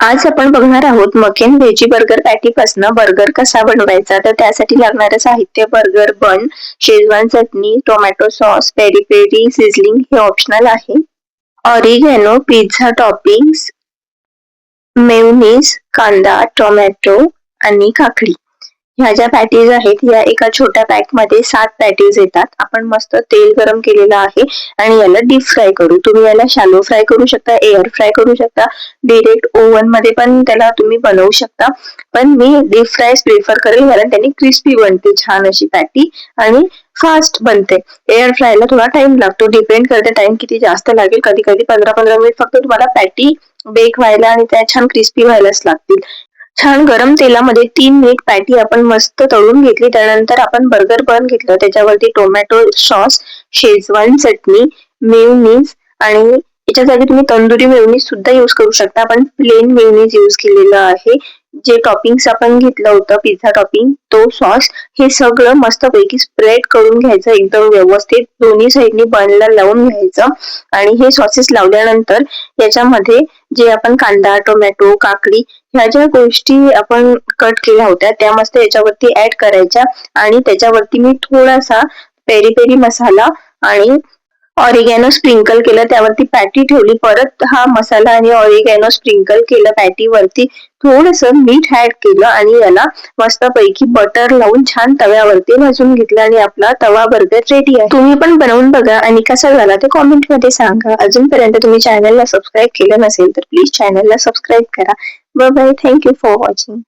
आज आपण बघणार आहोत मकेन व्हेजी बर्गर पॅटीपासून बर्गर कसा बनवायचा. तर त्यासाठी लागणारं साहित्य: बर्गर बन, शेजवान चटणी, tomato sauce, peri peri sizzling हे ऑप्शनल आहे, ऑरिगॅनो, पिझ्झा टॉपिंग्स, मेयोनीज, कांदा, टोमॅटो आणि काकडी. ह्या ज्या पॅटीज आहेत या एका छोट्या पॅक मध्ये 7 पॅटीज येतात. आपण मस्त तेल गरम केलेलं आहे आणि याला डीप फ्राय करू. तुम्ही याला शॅलो फ्राय करू शकता, एअर फ्राय करू शकता, डिरेक्ट ओव्हन मध्ये पण त्याला तुम्ही बनवू शकता. पण मी डीप फ्राय प्रेफर करेल कारण त्यांनी क्रिस्पी बनते छान अशी पॅटी आणि फास्ट बनते. एअर फ्रायला थोडा टाइम लागतो, डिपेंड करते टाइम किती जास्त लागेल. कधी कधी 15-15 मिनिट फक्त तुम्हाला पॅटी बेक व्हायला आणि त्या छान क्रिस्पी व्हायलाच लागतील. छान गरम तेलामध्ये 3 मिनिट पॅटी आपण मस्त तळून घेतली. त्यानंतर आपण बर्गर बन घेतलं, त्याच्यावरती टोमॅटो सॉस, शेजवान चटणी, मेयोनीज आणि याच्या जागी तुम्ही तंदुरी मेयोनीज सुद्धा यूज करू शकता. पण प्लेन मेयोनीज यूज केलेलं आहे. जे टॉपिंग्स आपण घेतलं होतं, पिझ्झा टॉपिंग, तो सॉस, हे सगळं मस्तपैकी स्प्रेड करून घ्यायचं एकदम व्यवस्थित. दोन्ही साईडनी बनला लावून घ्यायचं आणि हे सॉसेस लावल्यानंतर याच्यामध्ये जे आपण कांदा, टोमॅटो, काकडी ह्या ज्या गोष्टी आपण कट केल्या होत्या त्या मस्त याच्यावरती ऍड करायच्या आणि त्याच्यावरती मी थोडासा पेरी पेरी मसाला आणि ऑरिगॅनो स्प्रिंकल केलं. त्यावरती पॅटी ठेवली, परत हा मसाला आणि ऑरिगॅनो स्प्रिंकल केलं पॅटीवरती, थोडंसं मीठ ऍड केलं आणि याला मस्तपैकी बटर लावून छान तव्यावरती भाजून घेतलं आणि आपला तवा बर्गर रेडी आहे. तुम्ही पण बनवून बघा आणि कसा झाला ते कॉमेंट मध्ये सांगा. अजूनपर्यंत तुम्ही चॅनलला सबस्क्राईब केलं नसेल तर प्लीज चॅनलला सबस्क्राईब करा. Bye bye. Thank you for watching.